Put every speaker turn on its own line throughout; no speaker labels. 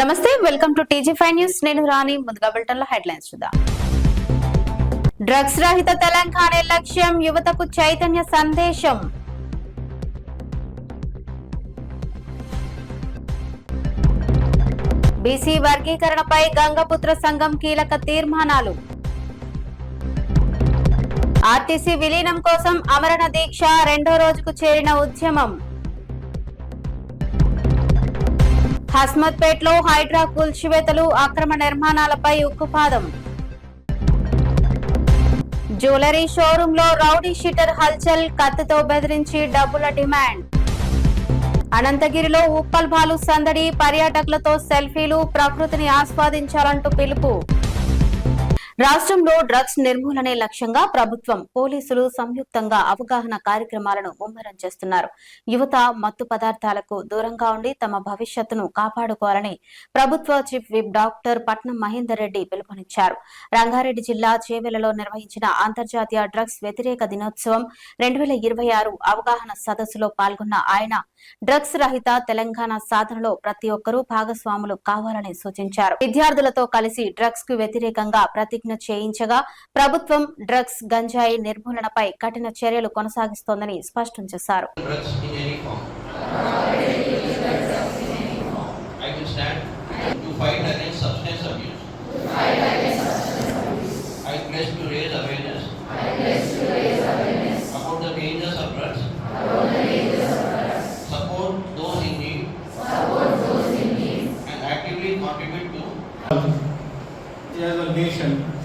నమస్తే, welcome to టీజీ5 news. నేను రాణి. ముందుగా బులెటిన్లో హెడ్లైన్స్ చూద్దాం. డ్రగ్స్ రహిత తెలంగాణ లక్ష్యం, యువతకు చైతన్య సందేశం. బీసీ వర్గీకరణపై గంగపుత్ర సంఘం కీలక తీర్మానాలు. ఆర్టీసీ విలీనం కోసం అమరణ దీక్ష, రెండో రోజుకు చేరిన ఉద్యమం. హస్మత్పేటలో హైడ్రా కూల్చివేతలు, అక్రమ నిర్మాణాలపై ఉక్కుపాదం. జ్యువెలరీ షోరూంలో రౌడీ షీటర్ హల్చల్, కత్తితో బెదిరించి డబ్బుల డిమాండ్. అనంతగిరిలో ఉప్పల్ బాలు సందడి, పర్యాటకులతో సెల్ఫీలు, ప్రకృతిని ఆస్వాదించాలంటూ పిలుపు. రాష్ట్రంలో డ్రగ్స్ నిర్మూలనే లక్ష్యంగా ప్రభుత్వం, పోలీసులు సంయుక్తంగా అవగాహన కార్యక్రమాలను ముమ్మరం చేస్తున్నారు. యువత మత్తు పదార్థాలకు దూరంగా ఉండి తమ భవిష్యత్తును కాపాడుకోవాలని ప్రభుత్వ చీఫ్ విప్ డాక్టర్ పట్నం మహేందర్ రెడ్డి పిలుపునిచ్చారు. రంగారెడ్డి జిల్లా చేవెళ్లలో నిర్వహించిన అంతర్జాతీయ డ్రగ్స్ వ్యతిరేక దినోత్సవం 2026 అవగాహన సదస్సులో పాల్గొన్న ఆయన డ్రగ్స్ రహిత తెలంగాణ సాధనలో ప్రతి ఒక్కరూ భాగస్వాములు కావాలని సూచించారు. విద్యార్థులతో కలిసి డ్రగ్స్ కు వ్యతిరేకంగా ప్రతిజ్ఞ చేయించగా ప్రభుత్వం డ్రగ్స్ గంజాయి నిర్మూలనపై కఠిన చర్యలు కొనసాగిస్తోందని స్పష్టం చేశారు.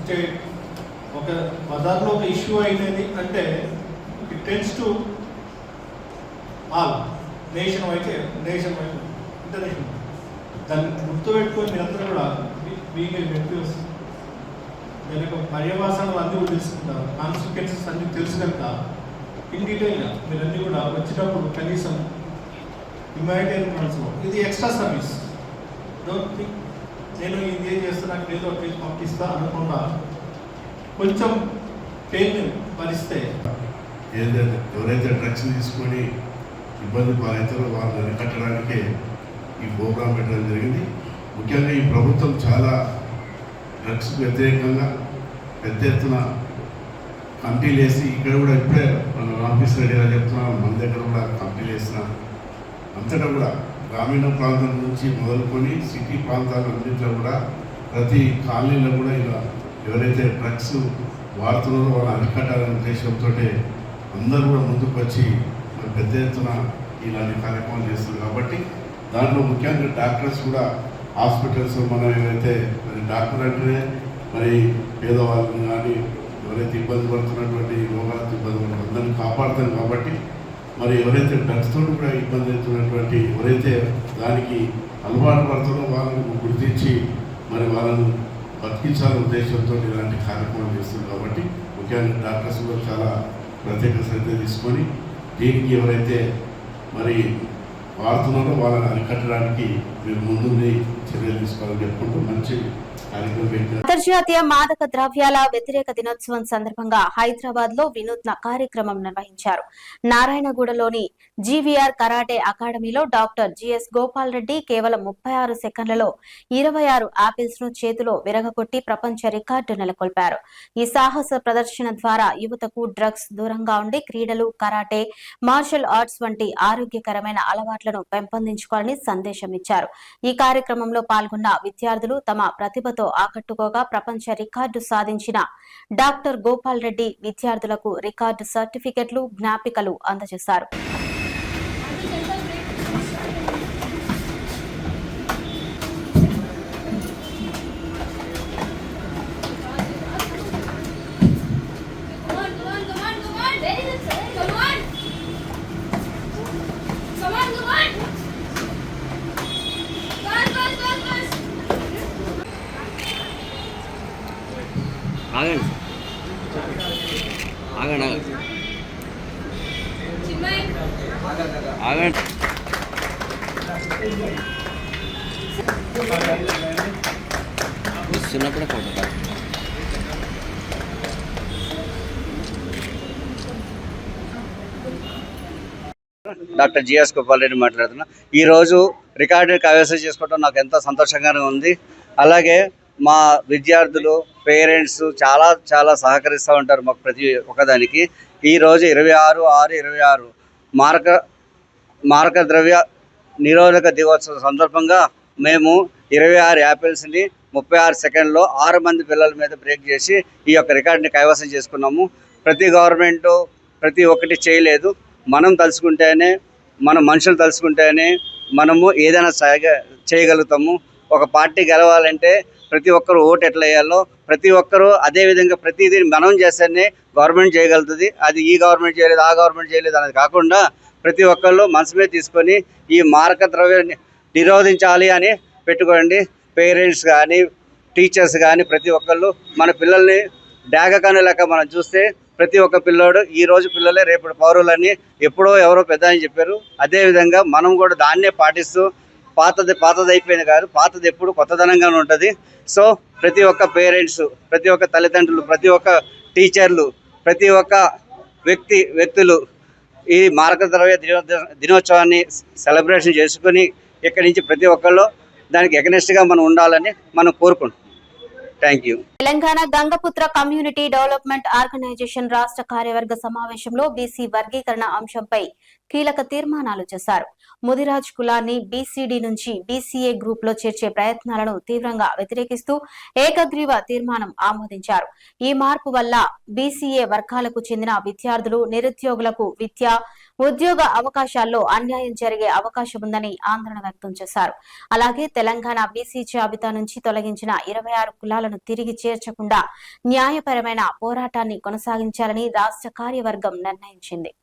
స్టేట్ ఒక బజార్లో ఒక ఇష్యూ అయినది అంటే it tends to all nation wide international. దాన్ని గుర్తుపెట్టుకొని మీరందరూ కూడా బీయింగ్ వ్యక్తి దాని యొక్క పర్యవసానాలు అన్నీ కూడా తెలుసుకుంటారు, కాన్సిక్వెన్సెస్ అన్నీ తెలుసు కనుక ఇన్ డీటెయిల్గా మీరన్నీ కూడా వచ్చేటప్పుడు కనీసం హ్యుమానిటేరియన్ మనసులో ఇది ఎక్స్ట్రా సర్వీస్. డోంట్ థింక్ నేను ఇది ఏం చేస్తున్నాను ఏదో ఒకటి పంపిస్తా అనుకుండా కొంచెం పెయిన్ భరిస్తే
ఏదైతే ఎవరైతే డ్రగ్స్ తీసుకొని ఇబ్బంది పాలవుతారో వాళ్ళని అరికట్టడానికే ఈ ప్రోగ్రాం పెట్టడం జరిగింది. ముఖ్యంగా ఈ ప్రభుత్వం చాలా డ్రగ్స్కు వ్యతిరేకంగా పెద్ద ఎత్తున కమిటీలు వేసి ఇక్కడ కూడా ఇప్పుడే మన ఆఫీస్ రెడీగా చెప్తున్నాం, మన దగ్గర కూడా కమిటీలు వేసిన అంతటా కూడా గ్రామీణ ప్రాంతం నుంచి మొదలుకొని సిటీ ప్రాంతాలన్నింటిలో కూడా ప్రతి కాలనీలో కూడా ఇలా ఎవరైతే డ్రగ్స్ వాడుతున్నారో వాళ్ళని అరికట్టాలనే ఉద్దేశంతో అందరూ కూడా ముందుకు వచ్చి పెద్ద ఎత్తున ఇలాంటి కార్యక్రమాలు చేస్తున్నారు. కాబట్టి దాంట్లో ముఖ్యంగా డాక్టర్స్ కూడా హాస్పిటల్స్ మనం ఏవైతే మరి డాక్టర్ అంటేనే మరి పేదవాళ్ళని కానీ ఎవరైతే ఇబ్బంది పడుతున్నటువంటి రోగాలతో ఇబ్బంది పడుతున్న అందరినీ కాపాడుతారు. కాబట్టి మరి ఎవరైతే డ్రగ్స్ తోటి కూడా ఇబ్బంది అవుతున్నటువంటి ఎవరైతే దానికి అలవాటు పడుతుందో వాళ్ళని గుర్తించి మరి వాళ్ళను బతికించాలనే ఉద్దేశంతో ఇలాంటి కార్యక్రమాలు చేస్తుంది. కాబట్టి ముఖ్యంగా డాక్టర్స్ కూడా చాలా ప్రత్యేక శ్రద్ధ తీసుకొని దీనికి ఎవరైతే మరి వాడుతున్నారో వాళ్ళని అరికట్టడానికి మీరు ముందుండి చర్యలు తీసుకోవాలని చెప్పుకుంటూ మంచి
అంతర్జాతీయ మాదక ద్రవ్యాల వ్యతిరేక దినోత్సవం సందర్భంగా హైదరాబాద్ లో వినూత్న కార్యక్రమం నిర్వహించారు. నారాయణగూడలోని జీవీఆర్ కరాటే అకాడమీలో డాక్టర్ జిఎస్ గోపాల్ రెడ్డి కేవలం 36 సెకండ్లలో 26 ఆపిల్స్ ను చేతిలో విరగకొట్టి ప్రపంచ రికార్డు నెలకొల్పారు. ఈ సాహస ప్రదర్శన ద్వారా యువతకు డ్రగ్స్ దూరంగా ఉండి క్రీడలు, కరాటే, మార్షల్ ఆర్ట్స్ వంటి ఆరోగ్యకరమైన అలవాట్లను పెంపొందించుకోవాలని సందేశం ఇచ్చారు. ఈ కార్యక్రమంలో పాల్గొన్న విద్యార్థులు తమ ప్రతిభతో ఆకట్టుకోగా ప్రపంచ రికార్డు సాధించిన డాక్టర్ గోపాల్ రెడ్డి విద్యార్థులకు రికార్డు సర్టిఫికెట్లు, జ్ఞాపికలు అందజేశారు.
ఆగండి ఆగండి ఆగండి వస్తున్నప్పుడే photo
doctor GS Gopal Reddy మాట్లాడుతున్నా. ఈరోజు
రికార్డు కైవసం చేసుకోవడం నాకు ఎంతో సంతోషంగానే ఉంది. అలాగే మా విద్యార్థులు పేరెంట్స్ చాలా చాలా సహకరిస్తూ ఉంటారు మాకు ప్రతి ఒక్కదానికి. ఈరోజు 26/6/26 మారక ద్రవ్య నిరోధక దినోత్సవం సందర్భంగా మేము 26 యాపిల్స్ని 36 సెకండ్లో 6 మంది పిల్లల మీద బ్రేక్ చేసి ఈ యొక్క రికార్డుని కైవసం చేసుకున్నాము. ప్రతి గవర్నమెంటు ప్రతి ఒక్కటి చేయలేదు. మనం తలుచుకుంటేనే, మన మనుషులు తలుచుకుంటేనే మనము ఏదైనా చేయగలుగుతాము. ఒక పార్టీ గెలవాలంటే ప్రతి ఒక్కరు ఓటు ఎట్లా వేయాలో ప్రతి ఒక్కరూ అదేవిధంగా ప్రతిదీ మనం చేస్తేనే గవర్నమెంట్ చేయగలుగుతుంది. అది ఈ గవర్నమెంట్ చేయలేదు, ఆ గవర్నమెంట్ చేయలేదు అనేది కాకుండా ప్రతి ఒక్కళ్ళు మనసు మీద తీసుకొని ఈ మారక ద్రవ్యాన్ని నిరోధించాలి అని పెట్టుకోండి. పేరెంట్స్ కానీ టీచర్స్ కానీ ప్రతి ఒక్కళ్ళు మన పిల్లల్ని డాగకాని లెక్క మనం చూస్తే ప్రతి ఒక్క పిల్లోడు ఈరోజు పిల్లలే రేపటి పౌరులని ఎప్పుడో ఎవరో పెద్ద అని చెప్పారు. అదేవిధంగా మనం కూడా దాన్నే పాటిస్తూ పాతది అయిపోయింది కాదు, పాతది ఎప్పుడు కొత్తదనంగానే ఉంటుంది. సో ప్రతి ఒక్క పేరెంట్స్, ప్రతి ఒక్క తల్లిదండ్రులు, ప్రతి ఒక్క టీచర్లు, ప్రతి ఒక్క వ్యక్తులు ఈ మారక ద్రవ్య దినోత్సవాన్ని సెలబ్రేషన్ చేసుకుని ఇక్కడి నుంచి ప్రతి ఒక్కళ్ళు దానికి ఎగనెస్ట్గా మనం ఉండాలని మనం కోరుకుంటున్నాం. Thank you.
Telangana Gangaputra community development organisation రాష్ట్ర కార్యవర్గ సమావేశంలో బీసీ వర్గీకరణ అంశంపై కీలక తీర్మానాలు చేశారు. ముదిరాజ్ కులాన్ని బీసీడీ నుంచి బీసీఏ గ్రూప్ లో చేర్చే ప్రయత్నాలను తీవ్రంగా వ్యతిరేకిస్తూ ఏకగ్రీవ తీర్మానం ఆమోదించారు. ఈ మార్పు వల్ల బీసీఏ వర్గాలకు చెందిన విద్యార్థులు, నిరుద్యోగులకు విద్య, ఉద్యోగ అవకాశాల్లో అన్యాయం జరిగే అవకాశం ఉందని ఆందోళన వ్యక్తం చేశారు. అలాగే తెలంగాణ బీసీ జాబితా నుంచి తొలగించిన 26 కులాలను తిరిగి చేర్చకుండా న్యాయపరమైన పోరాటాన్ని కొనసాగించాలని రాష్ట్ర కార్యవర్గం నిర్ణయించింది.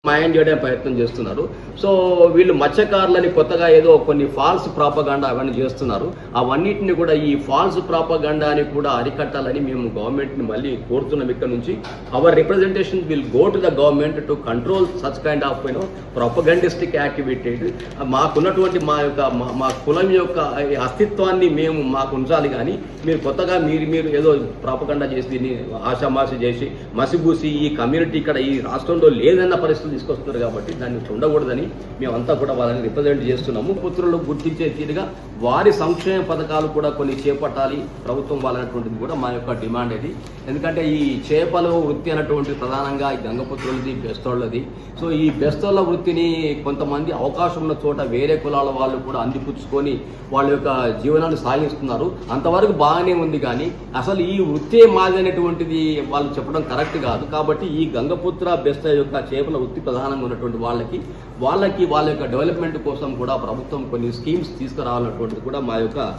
మాయం చేయడం ప్రయత్నం చేస్తున్నారు. సో వీళ్ళు మత్స్యకారులని కొత్తగా ఏదో కొన్ని ఫాల్స్ ప్రాపగాండా అవన్నీ చేస్తున్నారు. అవన్నిటిని కూడా ఈ ఫాల్స్ ప్రాపగాండాని కూడా అరికట్టాలని మేము గవర్నమెంట్ని మళ్ళీ కోరుతున్నాం. ఇక్కడ నుంచి our representation will go to the government to control such kind of propagandistic activity. మాకున్నటువంటి మా కులం యొక్క అస్తిత్వాన్ని మేము మాకు ఉంచాలి. కానీ మీరు కొత్తగా మీరు ఏదో ప్రాపగండా చేసి దీన్ని ఆశామాషి చేసి మసిబూసి ఈ కమ్యూనిటీ ఇక్కడ ఈ రాష్ట్రంలో లేదన్న పరిస్థితి తీసుకొస్తున్నారు. కాబట్టి దాన్ని ఉండకూడదని మేమంతా కూడా వాళ్ళని రిప్రజెంట్ చేస్తున్నాము. పుత్రులు గుర్తించే తీరుగా వారి సంక్షేమ పథకాలు కూడా కొన్ని చేపట్టాలి ప్రభుత్వం వాళ్ళనటువంటిది కూడా మా యొక్క డిమాండ్ ఇది. ఎందుకంటే ఈ చేపల వృత్తి అన్నటువంటి ప్రధానంగా ఈ గంగపుత్రులది, బెస్తోళ్ళది. సో ఈ బెస్తోళ్ళ వృత్తిని కొంతమంది అవకాశం ఉన్న చోట వేరే కులాల వాళ్ళు కూడా అందిపుచ్చుకొని వాళ్ళ యొక్క జీవనాన్ని సాగిస్తున్నారు. అంతవరకు బాగానే ఉంది. కానీ అసలు ఈ వృత్తే మాదనేటువంటిది వాళ్ళు చెప్పడం కరెక్ట్ కాదు. కాబట్టి ఈ గంగపుత్ర బెస్త యొక్క చేపల వృత్తి ప్రధానంగా ఉన్నటువంటి వాళ్ళకి వాళ్ళ యొక్క డెవలప్మెంట్ కోసం కూడా ప్రభుత్వం కొన్ని స్కీమ్స్ తీసుకురావాలన్నటువంటిది కూడా మా యొక్క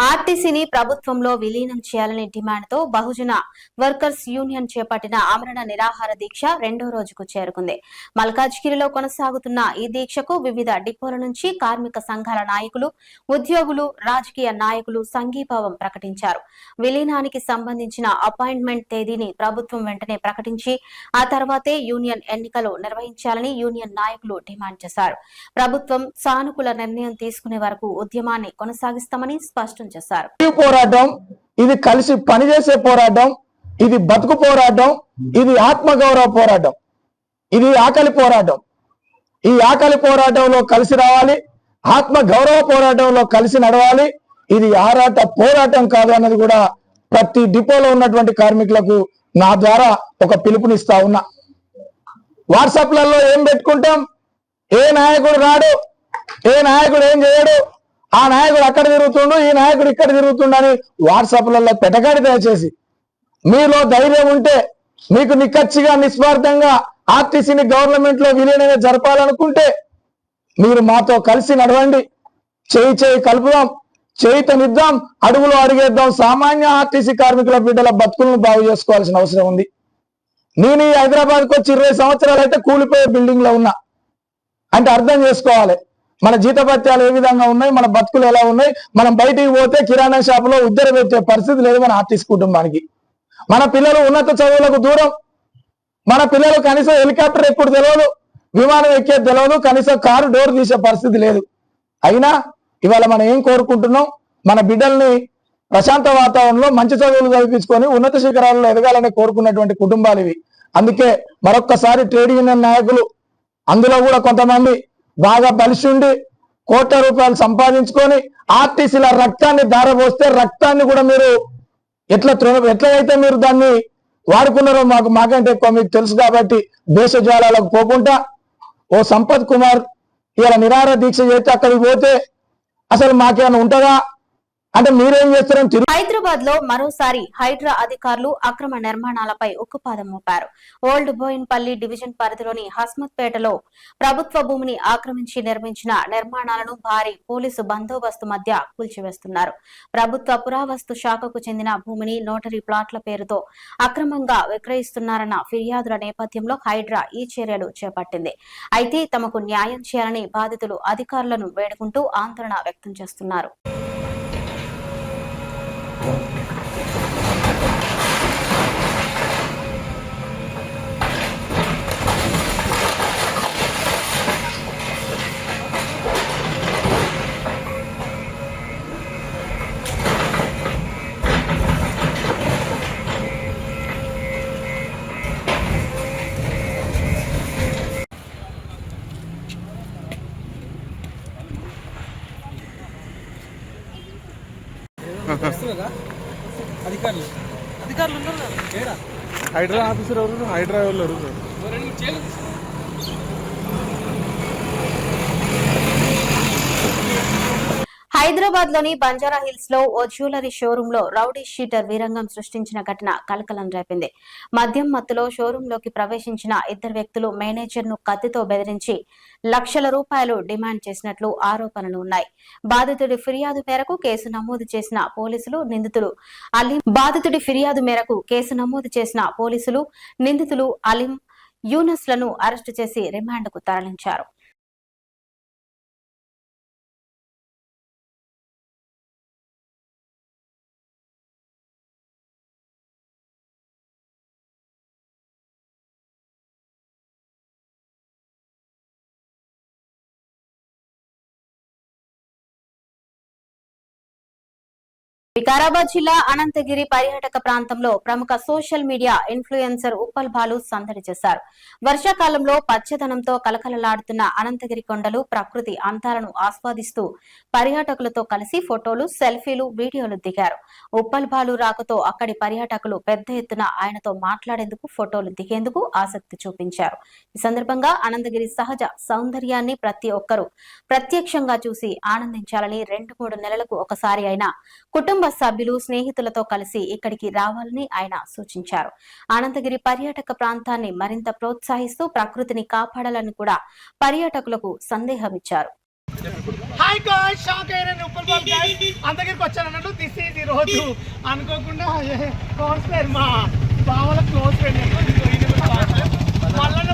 ఆర్టీసీని ప్రభుత్వంలో విలీనం చేయాలని డిమాండ్తో బహుజన వర్కర్స్ యూనియన్ చేపట్టిన ఆమరణ నిరాహార దీక్ష 2వ రోజుకు చేరుకుంది. మల్కాజ్గిరిలో కొనసాగుతున్న ఈ దీక్షకు వివిధ డిపోల నుంచి కార్మిక సంఘాల నాయకులు, ఉద్యోగులు, రాజకీయ నాయకులు సంఘీభావం ప్రకటించారు. విలీనానికి సంబంధించిన అపాయింట్మెంట్ తేదీని ప్రభుత్వం వెంటనే ప్రకటించి ఆ తర్వాతే యూనియన్ ఎన్నికలు నిర్వహించాలని యూనియన్ నాయకులు డిమాండ్ చేశారు. ప్రభుత్వం సానుకూల నిర్ణయం తీసుకునే వరకు ఉద్యమాన్ని కొనసాగిస్తామని స్పష్టం చేశారు.
పోరాటం ఇది, కలిసి పనిచేసే పోరాటం ఇది, బతుకు పోరాటం ఇది, ఆత్మగౌరవ పోరాటం ఇది, ఆకలి పోరాటం. ఈ ఆకలి పోరాటంలో కలిసి రావాలి, ఆత్మ గౌరవ పోరాటంలో కలిసి నడవాలి. ఇది ఆరాట పోరాటం కాదు అన్నది కూడా ప్రతి డిపోలో ఉన్నటువంటి కార్మికులకు నా ద్వారా ఒక పిలుపునిస్తా ఉన్నా. వాట్సాప్లలో ఏం పెట్టుకుంటాం, ఏ నాయకుడు రాడు, ఏ నాయకుడు ఏం చేయడు, ఆ నాయకుడు అక్కడ తిరుగుతుండు, ఈ నాయకుడు ఇక్కడ తిరుగుతుండు అని వాట్సాప్లలో పెట్టకండి. దయచేసి మీలో ధైర్యం ఉంటే మీకు నిక్కచ్చిగా నిస్వార్థంగా ఆర్టీసీని గవర్నమెంట్ లో విలీనంగా జరపాలనుకుంటే మీరు మాతో కలిసి నడవండి. చేయి చేయి కలుపుదాం, చేయితనిద్దాం, అడుగులో అడిగేద్దాం. సామాన్య ఆర్టీసీ కార్మికుల బిడ్డల బతుకులను బాగు చేసుకోవాల్సిన అవసరం ఉంది. నేను ఈ హైదరాబాద్కి వచ్చి 20 సంవత్సరాలు అయితే కూలిపోయే బిల్డింగ్ లో ఉన్నా అంటే అర్థం చేసుకోవాలి. మన జీతభత్యాలు ఏ విధంగా ఉన్నాయి, మన బతుకులు ఎలా ఉన్నాయి. మనం బయటికి పోతే కిరాణా షాపులో ఉద్దర పెట్టే పరిస్థితి లేదు మన ఆర్టీసీ కుటుంబానికి. మన పిల్లలు ఉన్నత చదువులకు దూరం, మన పిల్లలు కనీసం హెలికాప్టర్ ఎక్కుడు తెలియదు, విమానం ఎక్కేది తెలియదు, కనీసం కారు డోర్ తీసే పరిస్థితి లేదు. అయినా ఇవాళ మనం ఏం కోరుకుంటున్నాం, మన బిడ్డల్ని ప్రశాంత వాతావరణంలో మంచి చదువులు చదివించుకొని ఉన్నత శిఖరాల్లో ఎదగాలని కోరుకున్నటువంటి కుటుంబాలు ఇవి. అందుకే మరొక్కసారి ట్రేడ్ యూనియన్ నాయకులు, అందులో కూడా కొంతమంది బాగా బలిసి ఉండి కోట్ల రూపాయలు సంపాదించుకొని ఆర్టీసీల రక్తాన్ని దారపోస్తే రక్తాన్ని కూడా మీరు ఎట్లయితే మీరు దాన్ని వాడుకున్నారో మాకంటే ఎక్కువ మీకు తెలుసు. కాబట్టి దేశజాలాలకు పోకుండా ఓ సంపత్ కుమార్ ఇలా నిరాహార దీక్ష చేస్తే అక్కడికి పోతే అసలు మాకేమైనా ఉంటుందా అంటే మీరేం చేస్తారని
హైదరాబాద్ లో మరోసారి హైడ్రా అధికారులు అక్రమ నిర్మాణాలపై ఉక్కుపాదం మోపారు. ఓల్డ్ బోయిన్పల్లి డివిజన్ పరిధిలోని హస్మత్ పేటలో ప్రభుత్వ భూమిని ఆక్రమించి నిర్మించిన నిర్మాణాలను భారీ పోలీసు బందోబస్తు మధ్య కూల్చివేస్తున్నారు. ప్రభుత్వ పురావస్తు శాఖకు చెందిన భూమిని నోటరీ ప్లాట్ల పేరుతో అక్రమంగా విక్రయిస్తున్నారన్న ఫిర్యాదుల నేపథ్యంలో హైడ్రా ఈ చర్యలు చేపట్టింది. అయితే తమకు న్యాయం చేయాలని బాధితులు అధికారులను వేడుకుంటూ ఆందోళన వ్యక్తం చేస్తున్నారు.
హైడ్రా ఆఫీసర్ ఎవరు, హైడ్రా వాళ్ళు ఎవరు?
హైదరాబాద్ లోని బంజారా హిల్స్ లో ఓ జ్యువెలరీ షోరూమ్ లో రౌడీ షీటర్ వీరంగం సృష్టించిన ఘటన కలకలం రేపింది. మద్యం మత్తులో షోరూమ్ లోకి ప్రవేశించిన ఇద్దరు వ్యక్తులు మేనేజర్ ను కత్తితో బెదిరించి లక్షల రూపాయలు డిమాండ్ చేసినట్లు ఆరోపణలు ఉన్నాయి. బాధితుడి ఫిర్యాదు మేరకు కేసు నమోదు చేసిన పోలీసులు నిందితులు అలీం, యూనస్ లను అరెస్టు చేసి రిమాండ్ కు తరలించారు. వికారాబాద్ జిల్లా అనంతగిరి పర్యాటక ప్రాంతంలో ప్రముఖ social media influencer Uppal Balu సందడి చేశారు. వర్షాకాలంలో పచ్చదనంతో కలకలలాడుతున్న అనంతగిరి కొండలు, ప్రకృతి అందాలను ఆస్వాదిస్తూ పర్యాటకులతో కలిసి ఫోటోలు, సెల్ఫీలు, వీడియోలు దిగారు. ఉప్పల్ బాలు రాకతో అక్కడి పర్యాటకులు పెద్ద ఎత్తున ఆయనతో మాట్లాడేందుకు, ఫోటోలు దిగేందుకు ఆసక్తి చూపించారు. ఈ సందర్భంగా అనంతగిరి సహజ సౌందర్యాన్ని ప్రతి ఒక్కరూ ప్రత్యక్షంగా చూసి ఆనందించాలని 2-3 నెలలకు ఒకసారి అయినా కుటుంబ సభ్యులు, స్నేహితులతో కలిసి ఇక్కడికి రావాలని ఆయన సూచించారు. అనంతగిరి పర్యాటక ప్రాంతాన్ని మరింత ప్రోత్సహిస్తూ ప్రకృతిని కాపాడాలని కూడా పర్యాటకులకు సందేహమిచ్చారు.
అంతగిరికి వచ్చాను అన్నట్టు దిస్ ఈజ్ ఈ రోజు అనుకోకుండా క్లోజ్ ఫ్రెండ్, మా బావల క్లోజ్ ఫ్రెండ్ మళ్ళీ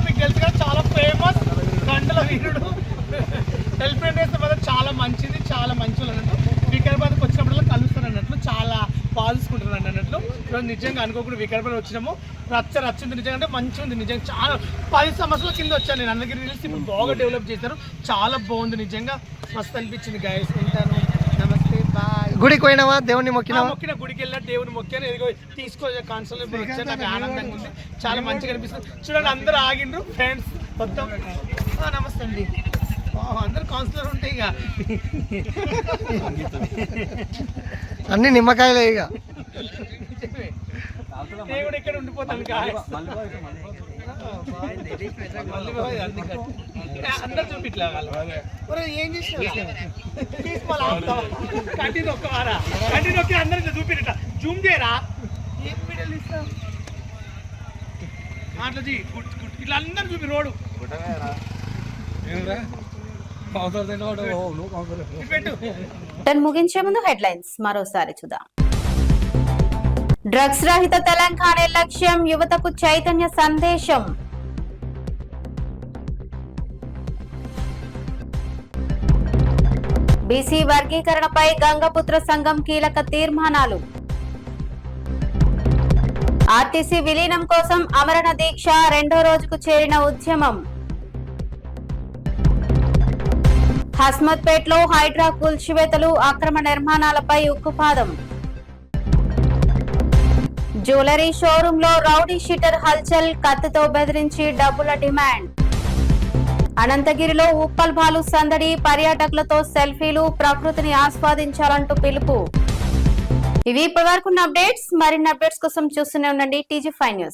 మీకు తెలుసు కదా, చాలా ఫేమస్ గంటల వీరుడు. సెల్ఫ్ చేస్తే మాత్రం చాలా మంచిది, చాలా మంచి అన్నట్టు. వికారాబాద్కి వచ్చినప్పుడల్లా కలుస్తాను అన్నట్లు, చాలా పాల్చుకుంటున్నాను అన్నట్లు. ఈరోజు నిజంగా అనుకోకుండా వికారాబాద్ వచ్చినాము. రచ్చింది నిజంగా, అంటే మంచిగా ఉంది నిజంగా. చాలా 10 సంవత్సరాల కింద వచ్చాను నేను అన్నగిరి హిల్స్. ఇప్పుడు బాగా డెవలప్ చేశారు, చాలా బాగుంది నిజంగా, మస్తు అనిపించింది. గైస్ ఉంటాను, నమస్తే, బాయ్.
గుడికి పోయినావా? దేవుని మొక్కిన
గుడికి వెళ్ళినా దేవుని మొక్కాను. ఎదిగో తీసుకో కాన్సల్ వచ్చాను, నాకు ఆనందంగా ఉంది, చాలా మంచిగా అనిపిస్తుంది. చూడండి అందరూ ఆగిండ్రు ఫ్రెండ్స్ మొత్తం. నమస్తే అండి, అందరు కౌన్సిలర్ ఉంటాయి ఇక,
అన్ని నిమ్మకాయలే ఇక.
దేవుడు ఇక్కడ ఉండిపోతాను. అందరు చూపిట్లా ఏం చేసిన కంటిన్యూ ఒక్క వారా, కంటిన్యూ ఒక్క అందరూ చూపిట జూమ్ చేయరా. ఏం వీడియోలు ఇస్తాం అట్లా ఇట్లా అందరు చూపి రోడ్డు పెట్టు.
దాన్ని ముగించే ముందు హెడ్లైన్స్ మరోసారి చూద్దాం. డ్రగ్స్ రహిత తెలంగాణ లక్ష్యం, యువతకు చైతన్య సందేశం. బీసీ వర్గీకరణపై గంగపుత్ర సంఘం కీలక తీర్మానాలు. ఆర్టీసీ విలీనం కోసం అమరణ దీక్ష, 2వ రోజుకు చేరిన ఉద్యమం. హస్మత్పేటలో హైడ్రా కూల్చివేతలు, అక్రమ నిర్మాణాలపై ఉక్కుపాదం. జ్యువెలరీ షోరూమ్ లో రౌడీ షీటర్ హల్చల్, కత్తితో బెదిరించి డబ్బుల డిమాండ్. అనంతగిరిలో ఉప్పల్ భాలు సందడి, పర్యాటకులతో సెల్ఫీలు, ప్రకృతిని ఆస్వాదించాలంటూ పిలుపు. ఇవి ఇప్పటివరకు అప్డేట్స్. మరిన్ని అప్డేట్స్ కోసం చూస్తూనే ఉండండి TG5 న్యూస్.